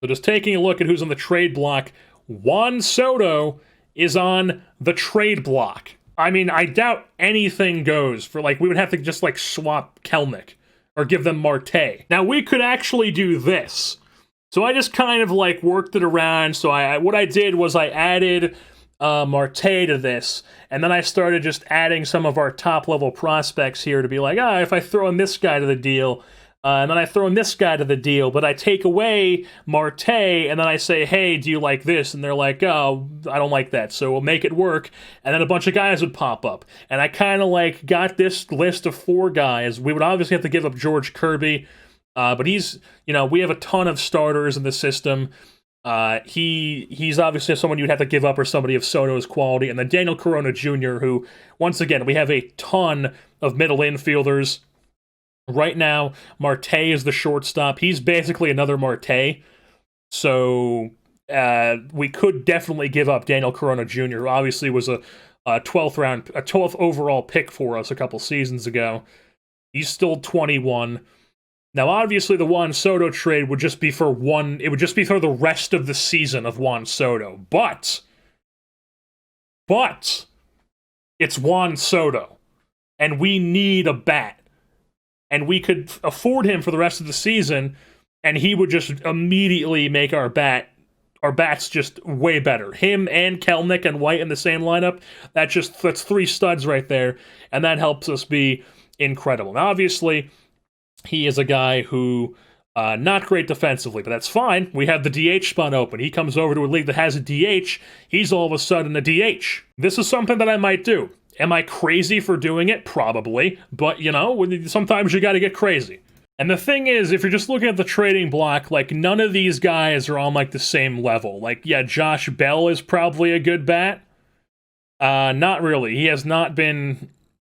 So just taking a look at who's on the trade block, Juan Soto is on the trade block. I mean, I doubt anything goes for, like, we would have to just, like, swap Kelnick or give them Marte. Now, we could actually do this. So I just kind of, like, worked it around. So what I did was I added Marte to this, and then I started just adding some of our top-level prospects here to be like, if I throw in this guy to the deal, and then I throw in this guy to the deal, but I take away Marte, and then I say, hey, do you like this? And they're like, oh, I don't like that, so we'll make it work. And then a bunch of guys would pop up. And I kind of, like, got this list of 4 guys. We would obviously have to give up George Kirby, but he's, we have a ton of starters in the system. He's obviously someone you'd have to give up, or somebody of Soto's quality. And then Daniel Corona Jr., who, once again, we have a ton of middle infielders. Right now, Marte is the shortstop. He's basically another Marte. So we could definitely give up Daniel Corona Jr., who obviously was a 12th overall pick for us a couple seasons ago. He's still 21. Now, obviously, the Juan Soto trade would just be for it would just be for the rest of the season of Juan Soto. But it's Juan Soto, and we need a bat. And we could afford him for the rest of the season, and he would just immediately make our bats just way better. Him and Kelnick and White in the same lineup, that's 3 studs right there, and that helps us be incredible. Now, obviously, he is a guy who, not great defensively, but that's fine. We have the DH spot open. He comes over to a league that has a DH. He's all of a sudden a DH. This is something that I might do. Am I crazy for doing it? Probably. But, sometimes you gotta get crazy. And the thing is, if you're just looking at the trading block, like, none of these guys are on, like, the same level. Like, yeah, Josh Bell is probably a good bat. Not really. He has not been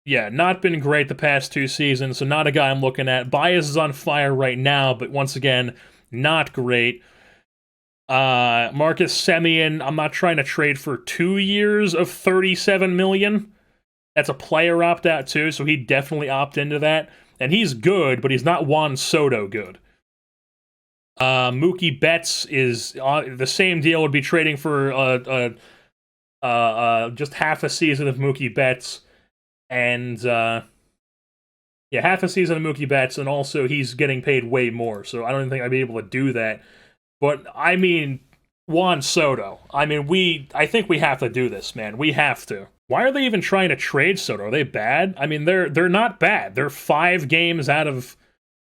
great the past 2 seasons, so not a guy I'm looking at. Baez is on fire right now, but once again, not great. Marcus Semien, I'm not trying to trade for 2 years of $37 million. That's a player opt-out, too, so he'd definitely opt into that. And he's good, but he's not Juan Soto good. Mookie Betts is the same deal. Would be trading for just half a season of Mookie Betts. And, half a season of Mookie Betts, and also he's getting paid way more, so I don't even think I'd be able to do that. But, I mean, Juan Soto. I mean, I think we have to do this, man. We have to. Why are they even trying to trade Soto? Are they bad? I mean, they're not bad. They're 5 games out of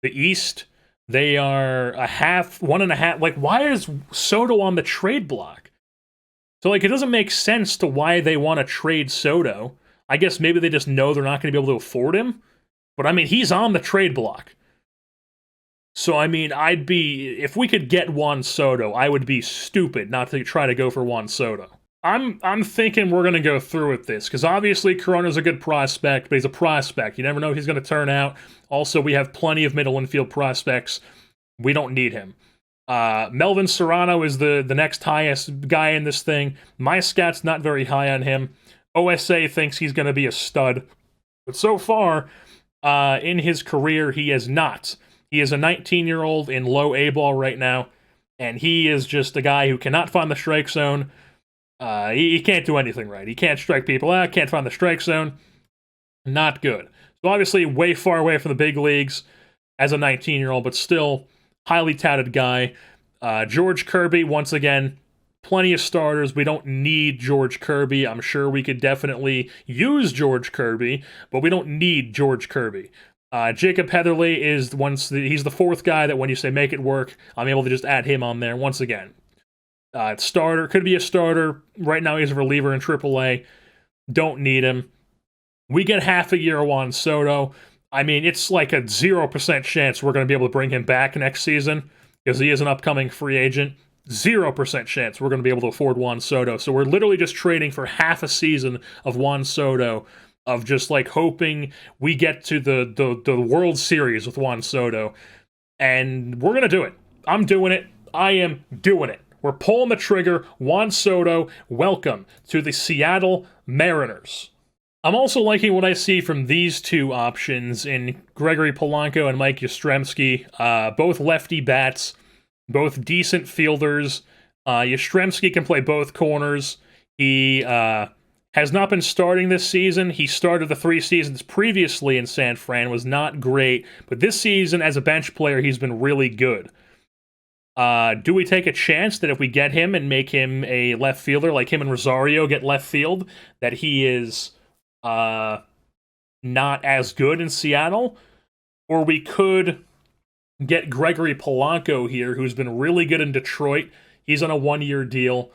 the East. They are 1.5. Like, why is Soto on the trade block? So, like, it doesn't make sense to why they want to trade Soto. I guess maybe they just know they're not going to be able to afford him. But, I mean, he's on the trade block. So, I mean, if we could get Juan Soto, I would be stupid not to try to go for Juan Soto. I'm thinking we're going to go through with this, because obviously Corona's a good prospect, but he's a prospect. You never know if he's going to turn out. Also, we have plenty of middle infield prospects. We don't need him. Melvin Serrano is the next highest guy in this thing. My scout's not very high on him. OSA thinks he's going to be a stud. But so far, in his career, he is not. He is a 19-year-old in low A-ball right now, and he is just a guy who cannot find the strike zone. He can't do anything right. He can't strike people out, can't find the strike zone. Not good. So obviously way far away from the big leagues as a 19-year-old, but still highly touted guy. George Kirby, once again, plenty of starters. We don't need George Kirby. I'm sure we could definitely use George Kirby, but we don't need George Kirby. Jacob Heatherly is he's the 4th guy that when you say make it work, I'm able to just add him on there once again. Starter, could be a starter. Right now he's a reliever in AAA. Don't need him. We get half a year of Juan Soto. I mean, it's like a 0% chance we're going to be able to bring him back next season, because he is an upcoming free agent. 0% chance we're going to be able to afford Juan Soto. So we're literally just trading for half a season of Juan Soto, of just like hoping we get to the World Series with Juan Soto. And we're going to do it. I'm doing it. I am doing it. We're pulling the trigger. Juan Soto, welcome to the Seattle Mariners. I'm also liking what I see from these 2 options in Gregory Polanco and Mike Yastrzemski, both lefty bats. both decent fielders. Yastrzemski can play both corners. He has not been starting this season. He started the 3 seasons previously in San Fran, was not great, but this season as a bench player, he's been really good. Do we take a chance that if we get him and make him a left fielder, like him and Rosario get left field, that he is not as good in Seattle? Or we could get Gregory Polanco here, who's been really good in Detroit. He's on a 1-year deal.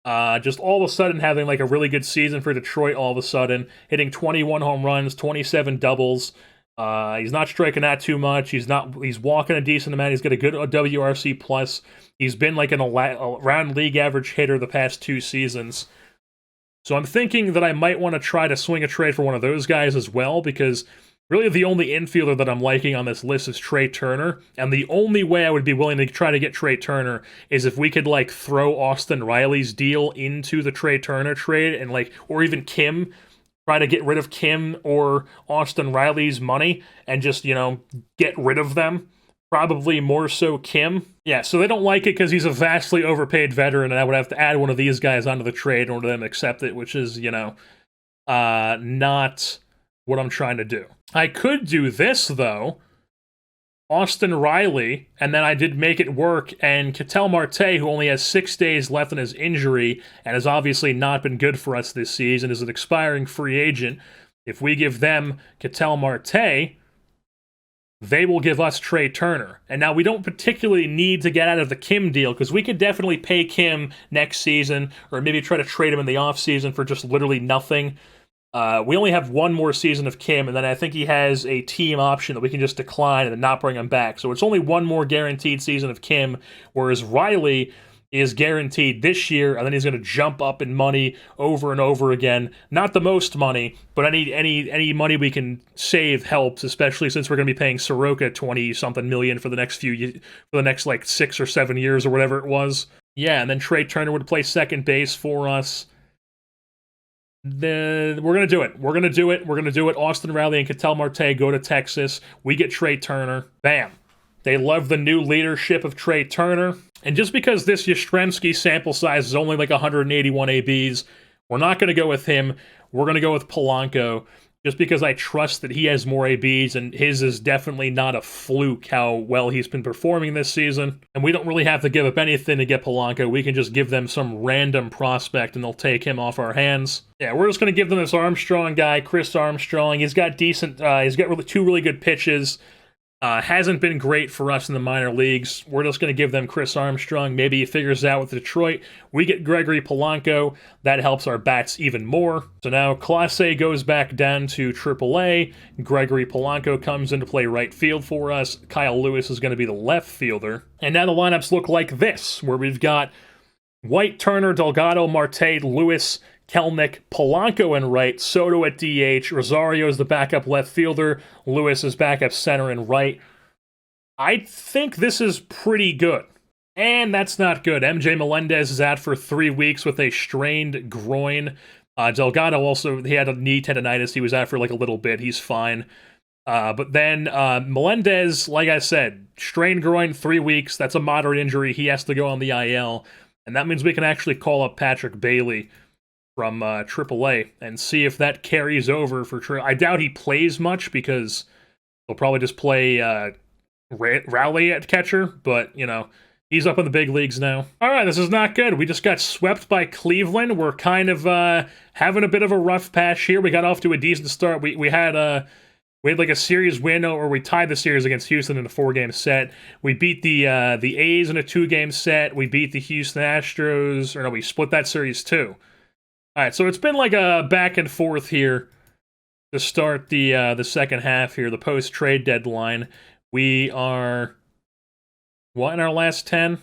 Just all of a sudden having like a really good season for Detroit all of a sudden, hitting 21 home runs, 27 doubles. He's not striking out too much. He's walking a decent amount. He's got a good WRC plus. He's been like around league average hitter the past 2 seasons. So I'm thinking that I might want to try to swing a trade for one of those guys as well, because really the only infielder that I'm liking on this list is Trey Turner, and the only way I would be willing to try to get Trey Turner is if we could like throw Austin Riley's deal into the Trey Turner trade, and like, or even Kim, try to get rid of Kim or Austin Riley's money and just, you know, get rid of them. Probably more so Kim. Yeah, so they don't like it because he's a vastly overpaid veteran, and I would have to add one of these guys onto the trade in order for them to accept it, which is, you know, not what I'm trying to do. I could do this, though. Austin Riley, and then I did make it work, and Ketel Marte, who only has 6 days left in his injury, and has obviously not been good for us this season, is an expiring free agent. If we give them Ketel Marte, they will give us Trey Turner. And now we don't particularly need to get out of the Kim deal, because we could definitely pay Kim next season, or maybe try to trade him in the offseason for just literally nothing. We only have 1 more season of Kim, and then I think he has a team option that we can just decline and then not bring him back. So it's only 1 more guaranteed season of Kim, whereas Riley is guaranteed this year, and then he's going to jump up in money over and over again. Not the most money, but any money we can save helps, especially since we're going to be paying Soroka 20-something million for the next like 6 or 7 years or whatever it was. Yeah, and then Trey Turner would play second base for us. We're going to do it. We're going to do it. We're going to do it. Austin Riley and Ketel Marte go to Texas. We get Trey Turner. Bam. They love the new leadership of Trey Turner. And just because this Yastrzemski sample size is only like 181 ABs, we're not going to go with him. We're going to go with Polanco, just because I trust that he has more ABs, and his is definitely not a fluke how well he's been performing this season. And we don't really have to give up anything to get Polanco. We can just give them some random prospect, and they'll take him off our hands. Yeah, we're just going to give them this Armstrong guy, Chris Armstrong. He's got decent, he's got 2 really good pitches. Hasn't been great for us in the minor leagues. We're just going to give them Chris Armstrong. Maybe he figures it out with Detroit. We get Gregory Polanco. That helps our bats even more. So now Class A goes back down to AAA. Gregory Polanco comes into play right field for us. Kyle Lewis is going to be the left fielder. And now the lineups look like this, where we've got White, Turner, Delgado, Marte, Lewis, Kelnick, Polanco in right, Soto at DH, Rosario is the backup left fielder, Lewis is backup center and right. I think this is pretty good. And that's not good. MJ Melendez is out for 3 weeks with a strained groin. Delgado also, he had a knee tendonitis. He was out for like a little bit. He's fine. But then Melendez, like I said, strained groin, 3 weeks. That's a moderate injury. He has to go on the IL. And that means we can actually call up Patrick Bailey from AAA and see if that carries over for Trey. I doubt he plays much because he'll probably just play Rowley at catcher, but, you know, he's up in the big leagues now. All right, this is not good. We just got swept by Cleveland. We're kind of having a bit of a rough patch here. We got off to a decent start. We had like a series win, or we tied the series against Houston in a 4-game set. We beat the A's in a 2-game set. We beat the Houston Astros, or no, we split that series too. All right, so it's been like a back and forth here to start the second half here, the post-trade deadline. We are, what, in our last 10?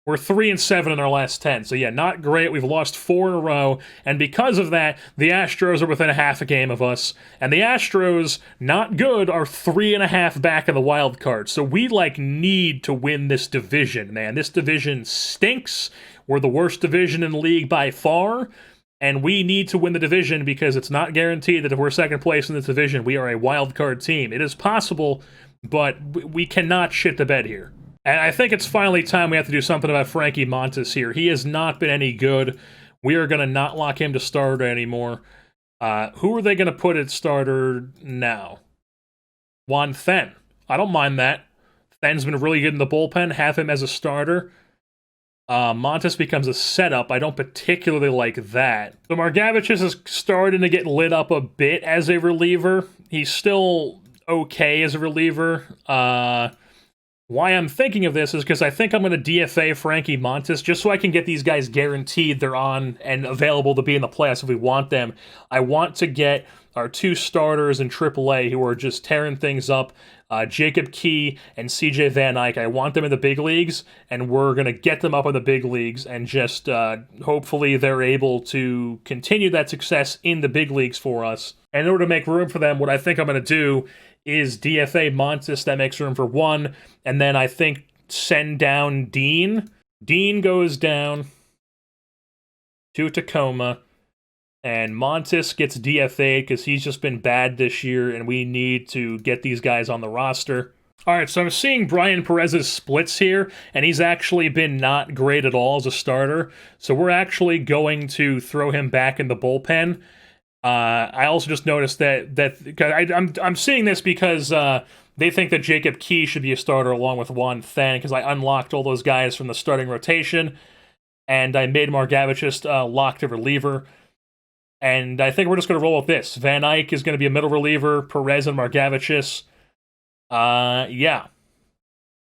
We're 3-7 in our last 10. So yeah, not great. We've lost 4 in a row, and because of that, the Astros are within a half a game of us. And the Astros, not good, are 3.5 back in the wild card. So we need to win this division, man. This division stinks. We're the worst division in the league by far. And we need to win the division because it's not guaranteed that if we're second place in this division, we are a wild card team. It is possible, but we cannot shit the bed here. And I think it's finally time we have to do something about Frankie Montas here. He has not been any good. We are going to not lock him to starter anymore. Who are they going to put at starter now? Juan Then. I don't mind that. Then's been really good in the bullpen. Have him as a starter. Montas becomes a setup. I don't particularly like that. So Margevicius is starting to get lit up a bit as a reliever. He's still okay as a reliever. Why I'm thinking of this is because I think I'm going to DFA Frankie Montas just so I can get these guys guaranteed they're on and available to be in the playoffs if we want them. I want to get our 2 starters in AAA who are just tearing things up, Jacob Key and CJ Van Eyck. I want them in the big leagues, and we're going to get them up in the big leagues and just hopefully they're able to continue that success in the big leagues for us. And in order to make room for them, what I think I'm going to do is DFA Montas. That makes room for 1, and then I think send down Dean. Dean goes down to Tacoma, and Montas gets DFA'd because he's just been bad this year, and we need to get these guys on the roster. Alright, so I'm seeing Brian Perez's splits here, and he's actually been not great at all as a starter, so we're actually going to throw him back in the bullpen. I also just noticed that I'm seeing this because they think that Jacob Key should be a starter along with Juan Then because I unlocked all those guys from the starting rotation, and I made Margevicius locked to reliever. And I think we're just going to roll with this. Van Eyck is going to be a middle reliever, Perez and Margevicius. Yeah.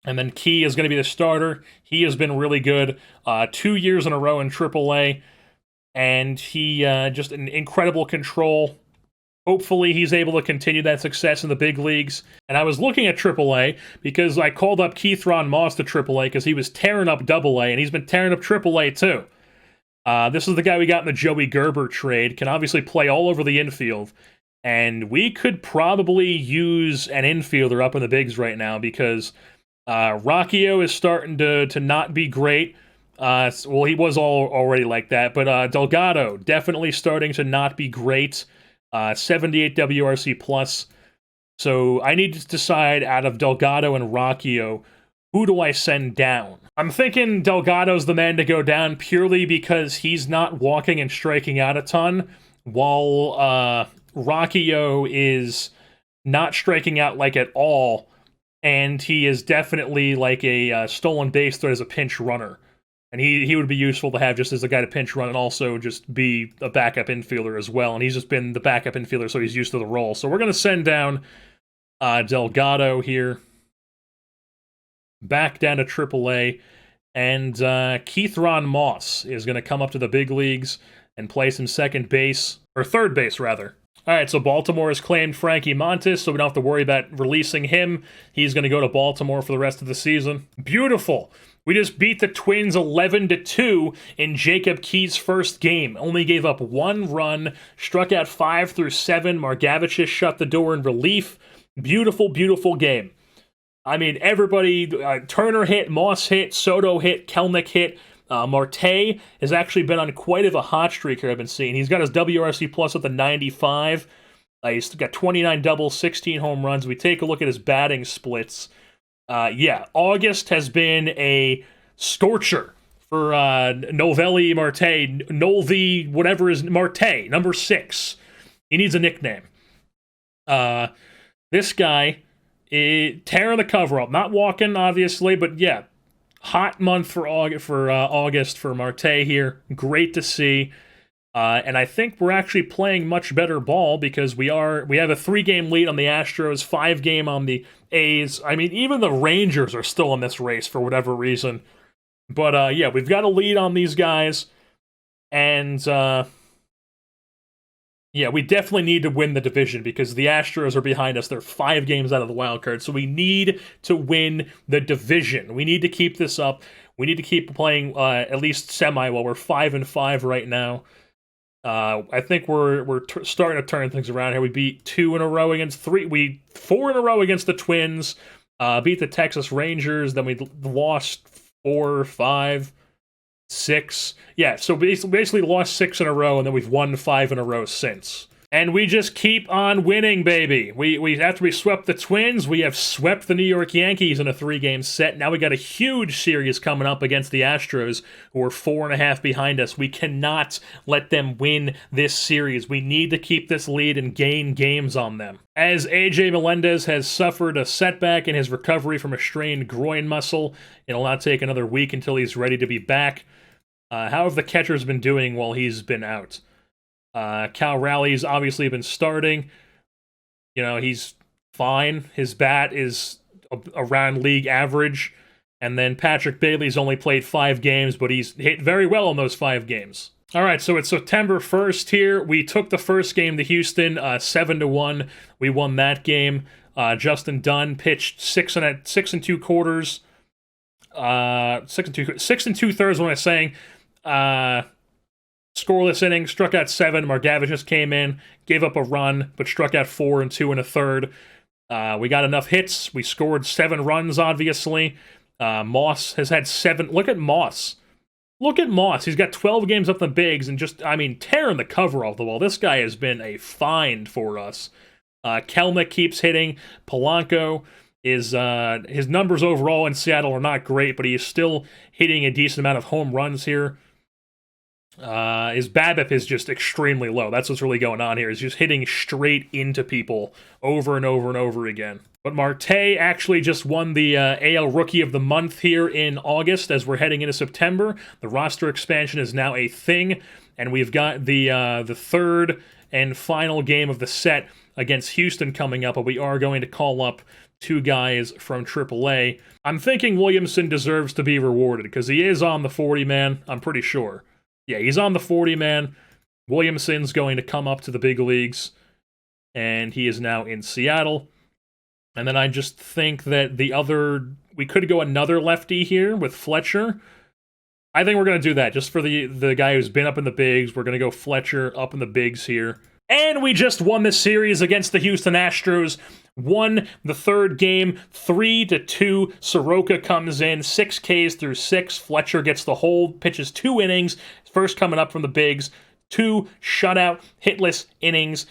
And then Key is going to be the starter. He has been really good 2 years in a row in AAA. And he just an incredible control. Hopefully he's able to continue that success in the big leagues. And I was looking at AAA because I called up Keith Ron Moss to AAA because he was tearing up AA, and he's been tearing up AAA too. This is the guy we got in the Joey Gerber trade. Can obviously play all over the infield. And we could probably use an infielder up in the bigs right now because Rocchio is starting to not be great. Well, he was already like that, but Delgado definitely starting to not be great. 78 WRC plus. So I need to decide out of Delgado and Rocchio, who do I send down? I'm thinking Delgado's the man to go down purely because he's not walking and striking out a ton, while Rocchio is not striking out like at all, and he is definitely like a stolen base threat as a pinch runner. And he would be useful to have just as a guy to pinch run and also just be a backup infielder as well. And he's just been the backup infielder, so he's used to the role. So we're going to send down Delgado here. Back down to AAA. And Keith Ron Moss is going to come up to the big leagues and play some second base, or third base, rather. All right, so Baltimore has claimed Frankie Montas, so we don't have to worry about releasing him. He's going to go to Baltimore for the rest of the season. Beautiful. We just beat the Twins 11-2 in Jacob Key's first game. Only gave up 1 run, struck out 5 through 7. Margevicius shut the door in relief. Beautiful, beautiful game. I mean, everybody, Turner hit, Moss hit, Soto hit, Kelnick hit. Marte has actually been on quite of a hot streak here I've been seeing. He's got his WRC plus at the 95. He's got 29 doubles, 16 home runs. We take a look at his batting splits. Yeah, August has been a scorcher for Novelli Marte. Nolvi, whatever is Marte, number 6. He needs a nickname. This guy is tearing the cover up. Not walking, obviously, but yeah. Hot month for August for Marte here. Great to see. And I think we're actually playing much better ball because we have a 3-game lead on the Astros, 5-game on the A's. I mean, even the Rangers are still in this race for whatever reason. But yeah, we've got a lead on these guys. And yeah, we definitely need to win the division because the Astros are behind us. They're 5 games out of the wild card. So we need to win the division. We need to keep this up. We need to keep playing at least semi well. We're 5-5 right now. I think we're starting to turn things around here. We beat 2 in a row against 3. 4 in a row against the Twins. Beat the Texas Rangers. Then we lost 4, 5, 6. Yeah, so basically lost 6 in a row, and then we've won 5 in a row since. And we just keep on winning, baby. We after we swept the Twins, we have swept the New York Yankees in a 3-game set. Now we got a huge series coming up against the Astros, who are 4.5 behind us. We cannot let them win this series. We need to keep this lead and gain games on them. As AJ Melendez has suffered a setback in his recovery from a strained groin muscle, it'll now take another week until he's ready to be back. How have the catchers been doing while he's been out? Cal Raleig's obviously been starting. You know, he's fine. His bat is around league average. And then Patrick Bailey's only played 5 games, but he's hit very well in those 5 games. All right, so it's September 1st here. We took the first game to Houston, 7-1. We won that game. Justin Dunn pitched 6 2/4. 6 2/3. What am I saying? Scoreless inning, struck out 7. Margavich just came in, gave up a run, but struck out 4 and 2 1/3. We got enough hits. We scored 7 runs, obviously. Moss has had 7. Look at Moss. Look at Moss. He's got 12 games up the bigs and just, tearing the cover off the wall. This guy has been a find for us. Kelnick keeps hitting. Polanco is, his numbers overall in Seattle are not great, but he is still hitting a decent amount of home runs here. His BABIP is just extremely low. That's what's really going on here. He's just hitting straight into people over and over and over again. But Marte actually just won the AL Rookie of the Month here in August as we're heading into September. The roster expansion is now a thing, and we've got the third and final game of the set against Houston coming up, but we are going to call up 2 guys from AAA. I'm thinking Williamson deserves to be rewarded because he is on the 40-man, I'm pretty sure. Yeah, he's on the 40-man. Williamson's going to come up to the big leagues, and he is now in Seattle. And then I just think that we could go another lefty here with Fletcher. I think we're going to do that just for the guy who's been up in the bigs. We're going to go Fletcher up in the bigs here. And we just won this series against the Houston Astros. Won the 3rd game, 3-2. Soroka comes in, 6 Ks through 6. Fletcher gets the hold, pitches 2 innings. First coming up from the bigs. 2 shutout, hitless innings.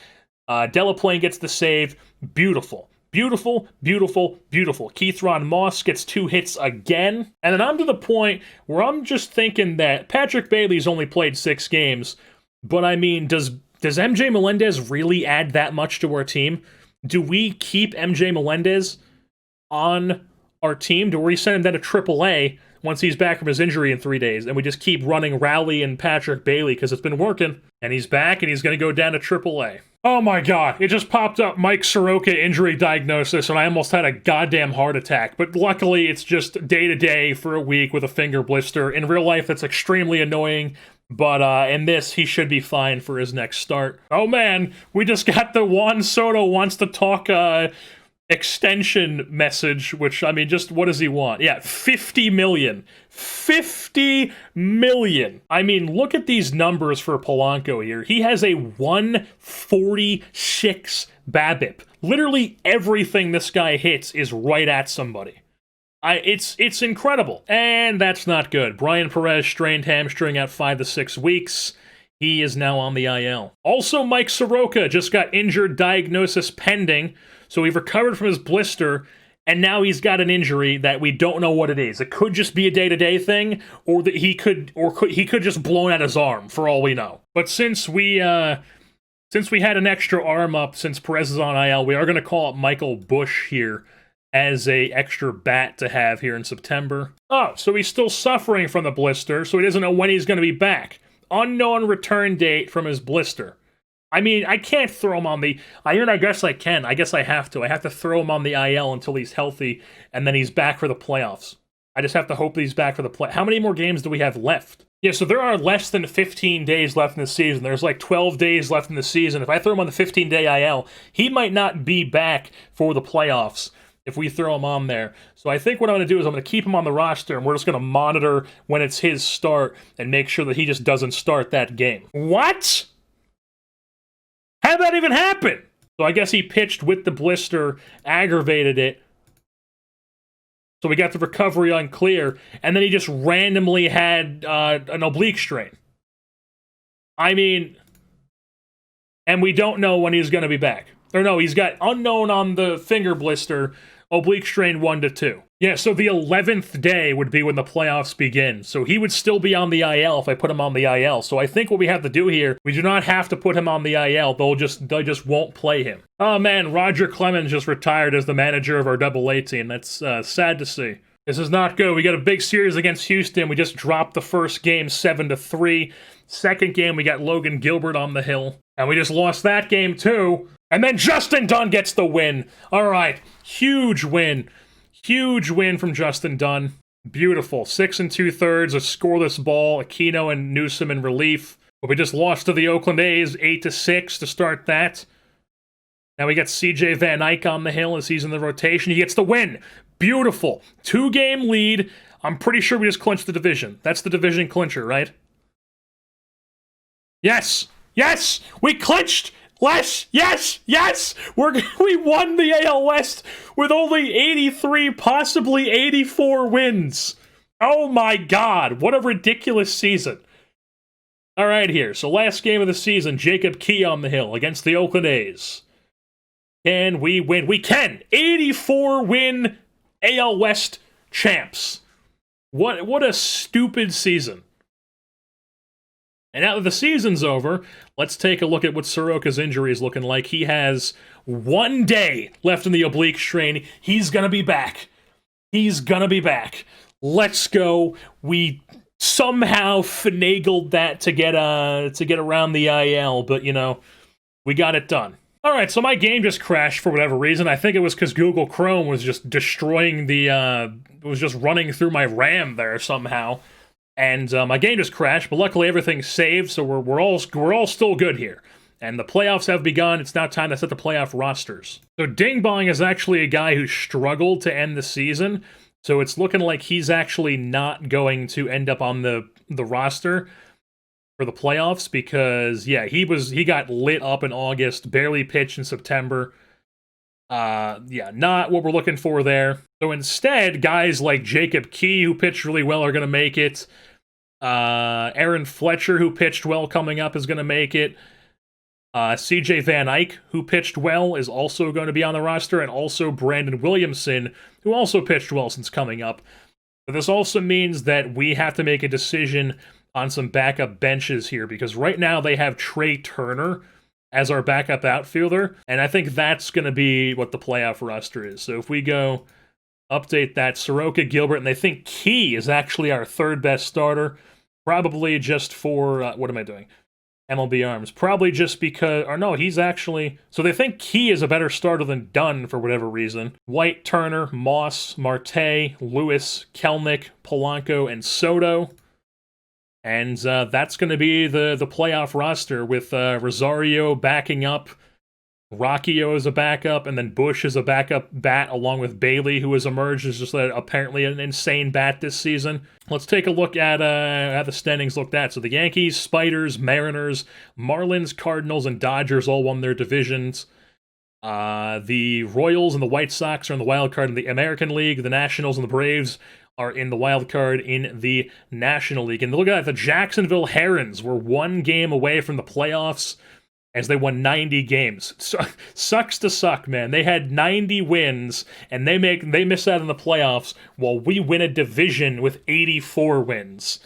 Delaplane gets the save. Beautiful. Beautiful, beautiful, beautiful. Keithron Moss gets 2 hits again. And then I'm to the point where I'm just thinking that Patrick Bailey's only played 6 games. But does MJ Melendez really add that much to our team? Do we keep MJ Melendez on our team? Do we send him down to AAA once he's back from his injury in 3 days? And we just keep running Rowley and Patrick Bailey because it's been working. And he's back and he's going to go down to AAA. Oh my god, it just popped up Mike Soroka injury diagnosis and I almost had a goddamn heart attack. But luckily it's just day-to-day for a week with a finger blister. In real life that's extremely annoying. But in this, he should be fine for his next start. Oh man, we just got the Juan Soto wants to talk extension message, which, just what does he want? Yeah, 50 million. 50 million. Look at these numbers for Polanco here. He has a 146 BABIP. Literally everything this guy hits is right at somebody. It's incredible. And that's not good. Brian Perez strained hamstring out 5 to 6 weeks. He is now on the IL. Also, Mike Soroka just got injured, diagnosis pending. So he recovered from his blister, and now he's got an injury that we don't know what it is. It could just be a day-to-day thing, or that he could just blown out his arm, for all we know. But since we had an extra arm up since Perez is on IL, we are going to call up Michael Busch here as a extra bat to have here in September. Oh, so he's still suffering from the blister, so he doesn't know when he's going to be back. Unknown return date from his blister. I can't throw him on the... I guess I can. I guess I have to. I have to throw him on the IL until he's healthy, and then he's back for the playoffs. I just have to hope that he's back for the play. How many more games do we have left? Yeah, so there are less than 15 days left in the season. There's like 12 days left in the season. If I throw him on the 15-day IL, he might not be back for the playoffs if we throw him on there. So I think what I'm going to do is I'm going to keep him on the roster, and we're just going to monitor when it's his start and make sure that he just doesn't start that game. What? How'd that even happen? So I guess he pitched with the blister, aggravated it. So we got the recovery unclear, and then he just randomly had an oblique strain. And And we don't know when he's going to be back. Or no, he's got unknown on the finger blister, oblique strain 1 to 2. Yeah, so the 11th day would be when the playoffs begin. So he would still be on the IL if I put him on the IL. So I think what we have to do here, we do not have to put him on the IL. They just won't play him. Oh man, Roger Clemens just retired as the manager of our AA team. That's sad to see. This is not good. We got a big series against Houston. We just dropped the first game 7-3. Second game, we got Logan Gilbert on the hill. And we just lost that game too. And then Justin Dunn gets the win. All right, huge win. Huge win from Justin Dunn. Beautiful. 6 2/3, a scoreless ball, Aquino and Newsom in relief. But we just lost to the Oakland A's 8-6 to start that. Now we got CJ Van Eyck on the hill as he's in the rotation. He gets the win. Beautiful. 2-game lead. I'm pretty sure we just clinched the division. That's the division clincher, right? Yes! Yes! We clinched! Yes! We won the AL West with only 83, possibly 84 wins. Oh my god, what a ridiculous season. Alright here, so last game of the season, Jacob Key on the hill against the Oakland A's. Can we win? We can! 84 win AL West champs. What a stupid season. And now that the season's over, let's take a look at what Soroka's injury is looking like. He has 1 day left in the oblique strain. He's gonna be back. He's gonna be back. Let's go. We somehow finagled that to get around the IL, but you know, we got it done. Alright, so my game just crashed for whatever reason. I think it was because Google Chrome was just destroying was just running through my RAM there somehow. And my game just crashed, but luckily everything's saved, so we're all still good here. And the playoffs have begun. It's now time to set the playoff rosters. So Ding Bong is actually a guy who struggled to end the season, so it's looking like he's actually not going to end up on the roster for the playoffs because, yeah, he got lit up in August, barely pitched in September. Yeah, not what we're looking for there. So instead, guys like Jacob Key, who pitched really well, are going to make it. Aaron Fletcher, who pitched well coming up, is going to make it. CJ Van Eyck, who pitched well, is also going to be on the roster, and also Brandon Williamson, who also pitched well since coming up. But this also means that we have to make a decision on some backup benches here, because right now they have Trey Turner as our backup outfielder, and I think that's going to be what the playoff roster is. So if we go update that, Soroka, Gilbert, and they think Key is actually our third best starter, probably just for, what am I doing? MLB Arms. Probably just because, or no, he's actually, so they think Key is a better starter than Dunn for whatever reason. White, Turner, Moss, Marte, Lewis, Kelnick, Polanco, and Soto. And that's going to be the playoff roster with Rosario backing up, Rockio as a backup, and then Bush as a backup bat, along with Bailey, who has emerged as just apparently an insane bat this season. Let's take a look at how the standings looked at. So the Yankees, Spiders, Mariners, Marlins, Cardinals, and Dodgers all won their divisions. The Royals and the White Sox are in the wild card in the American League. The Nationals and the Braves are in the wild card in the National League. And look at that, the Jacksonville Herons were 1 game away from the playoffs as they won 90 games. So, sucks to suck, man. They had 90 wins, and they miss out in the playoffs while we win a division with 84 wins.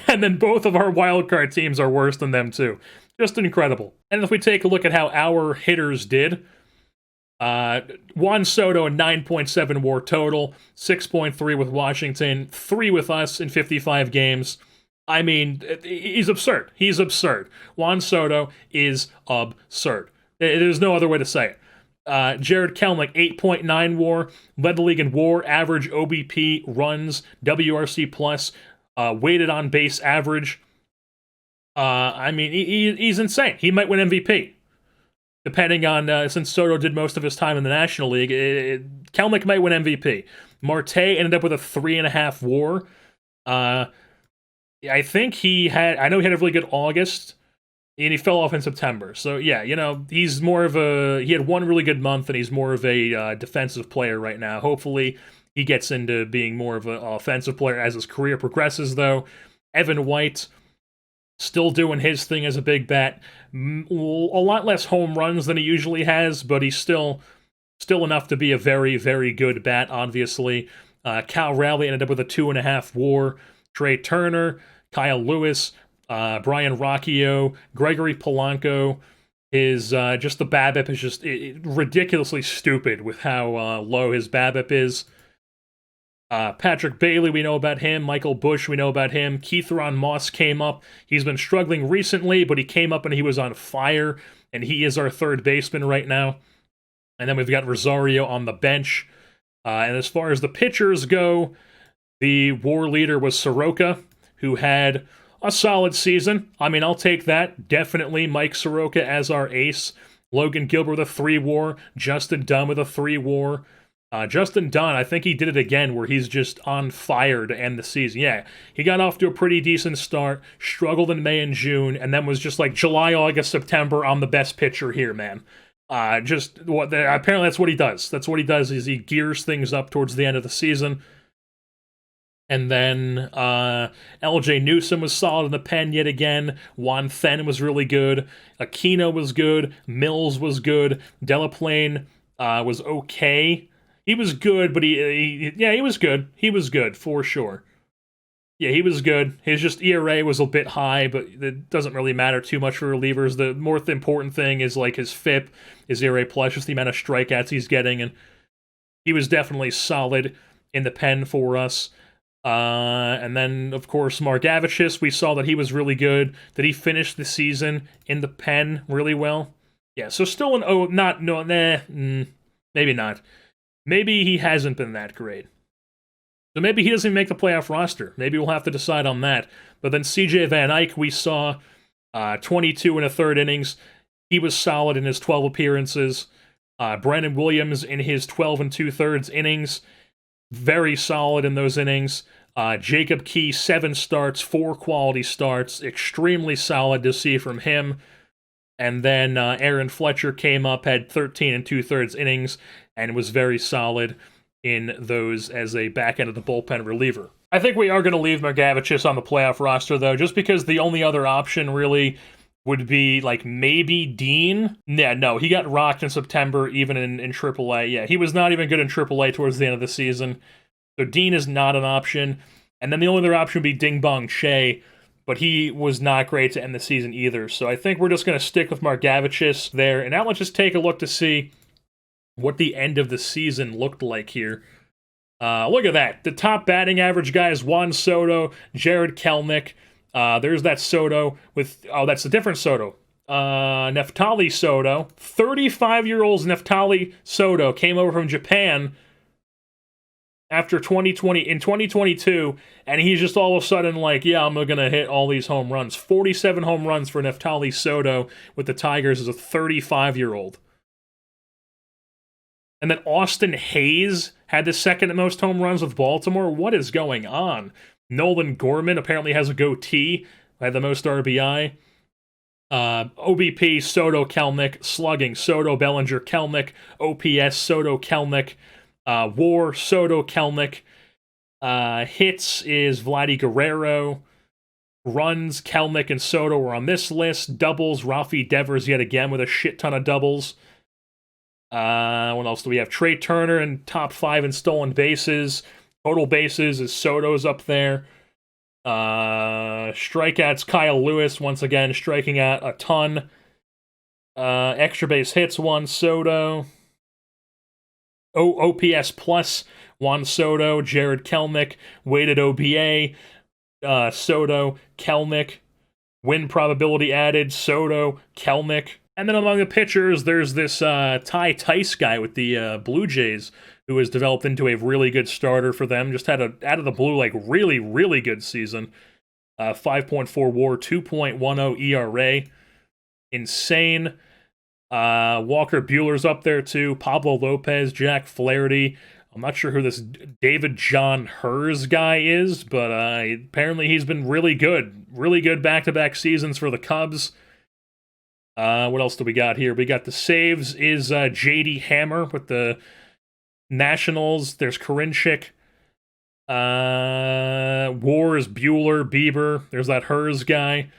And then both of our wildcard teams are worse than them, too. Just incredible. And if we take a look at how our hitters did, Juan Soto, a 9.7 WAR total, 6.3 with Washington, 3 with us in 55 games. I mean, he's absurd. He's absurd. Juan Soto is absurd. There's no other way to say it. Jared Kelnick, 8.9 WAR, led the league in WAR, average OBP, runs, WRC+, weighted on base average. I mean, he's insane. He might win MVP. Depending on, since Soto did most of his time in the National League, Kelnick might win MVP. Marte ended up with a 3.5 WAR. I think I know he had a really good August, and he fell off in September. So yeah, you know, he's more of he had 1 really good month, and he's more of a defensive player right now. Hopefully he gets into being more of an offensive player as his career progresses, though. Evan White, Still doing his thing as a big bat. A lot less home runs than he usually has, but he's still enough to be a very, very good bat, obviously. Cal Raleigh ended up with a 2.5 WAR. Trey Turner, Kyle Lewis, Brian Rocchio, Gregory Polanco. His just the BABIP is just ridiculously stupid with how low his BABIP is. Patrick Bailey, we know about him. Michael Bush, we know about him. Keithron Moss came up. He's been struggling recently, but he came up and he was on fire, and he is our third baseman right now. And then we've got Rosario on the bench. And as far as the pitchers go, the WAR leader was Soroka, who had a solid season. I mean, I'll take that. Definitely Mike Soroka as our ace. Logan Gilbert with a 3 WAR. Justin Dunn with a 3 WAR. Justin Dunn, I think he did it again where he's just on fire to end the season. Yeah, he got off to a pretty decent start, struggled in May and June, and then was just like July, August, September, I'm the best pitcher here, man. Apparently that's what he does. That's what he does is he gears things up towards the end of the season. And then LJ Newsom was solid in the pen yet again. Juan Then was really good. Aquino was good. Mills was good. Delaplane was okay. He was good, but he was good. He was good, for sure. Yeah, he was good. His just ERA was a bit high, but it doesn't really matter too much for relievers. The more important thing is like his FIP, his ERA plus, just the amount of strikeouts he's getting, and he was definitely solid in the pen for us. And then, of course, Margavicius, we saw that he was really good. Did he finish the season in the pen really well? Yeah, so still maybe not. Maybe he hasn't been that great. So maybe he doesn't even make the playoff roster. Maybe we'll have to decide on that. But then CJ Van Eyck, we saw 22 1/3 innings. He was solid in his 12 appearances. Brandon Williams in his 12 2/3 innings. Very solid in those innings. Jacob Key, 7 starts, 4 quality starts. Extremely solid to see from him. And then Aaron Fletcher came up, had 13 2/3 innings, and was very solid in those as a back end of the bullpen reliever. I think we are going to leave Margavicius on the playoff roster, though, just because the only other option really would be, like, maybe Dean. Yeah, no, he got rocked in September, even in AAA. Yeah, he was not even good in AAA towards the end of the season. So Dean is not an option. And then the only other option would be Ding Bong Che, but he was not great to end the season either. So I think we're just going to stick with Margavicius there. And now let's just take a look to see what the end of the season looked like here. Look at that. The top batting average guy is Juan Soto, Jared Kelenic. There's that Soto with... Oh, that's a different Soto. Neftali Soto. 35-year-old Neftali Soto came over from Japan after 2022, and he's just all of a sudden like, yeah, I'm going to hit all these home runs. 47 home runs for Neftali Soto with the Tigers as a 35-year-old. And then Austin Hayes had the second most home runs with Baltimore. What is going on? Nolan Gorman apparently has a goatee. Had the most RBI. OBP, Soto, Kelenic. Slugging, Soto, Bellinger, Kelenic. OPS, Soto, Kelenic. WAR, Soto, Kelenic. Hits is Vladdy Guerrero. Runs, Kelenic and Soto were on this list. Doubles, Rafi Devers yet again with a shit ton of doubles. What else do we have? Trey Turner in top 5 in stolen bases. Total bases is Soto's up there. Strikeouts, Kyle Lewis, once again, striking out a ton. Extra base hits, Juan Soto. OPS plus, Juan Soto, Jared Kelenic. Weighted OBA, Soto, Kelenic. Win probability added, Soto, Kelenic. And then among the pitchers, there's this Ty Tice guy with the Blue Jays, who has developed into a really good starter for them. Just had a out of the blue, like, really, really good season. 5.4 WAR, 2.10 ERA. Insane. Walker Buehler's up there too. Pablo Lopez, Jack Flaherty. I'm not sure who this David John Hers guy is, but apparently he's been really good. Really good back-to-back seasons for the Cubs. What else do we got here? We got the saves is J.D. Hammer with the Nationals. There's Karinchik. WAR is Buehler, Bieber. There's that Hers guy.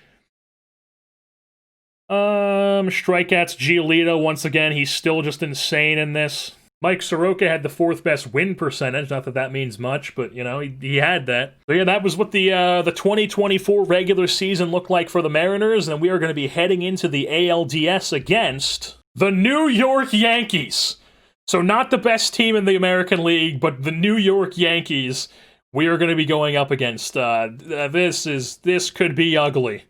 Strikeouts, Giolito, once again, he's still just insane in this. Mike Soroka had the 4th best win percentage. Not that that means much, but, you know, he had that. So, yeah, that was what the 2024 regular season looked like for the Mariners, and we are going to be heading into the ALDS against the New York Yankees. So not the best team in the American League, but the New York Yankees we are going to be going up against. This could be ugly.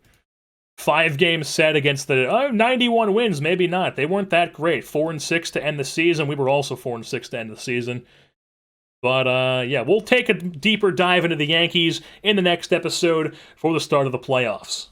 5 games set against the 91 wins, maybe not. They weren't that great. 4-6 to end the season. We were also 4-6 to end the season. But yeah, we'll take a deeper dive into the Yankees in the next episode for the start of the playoffs.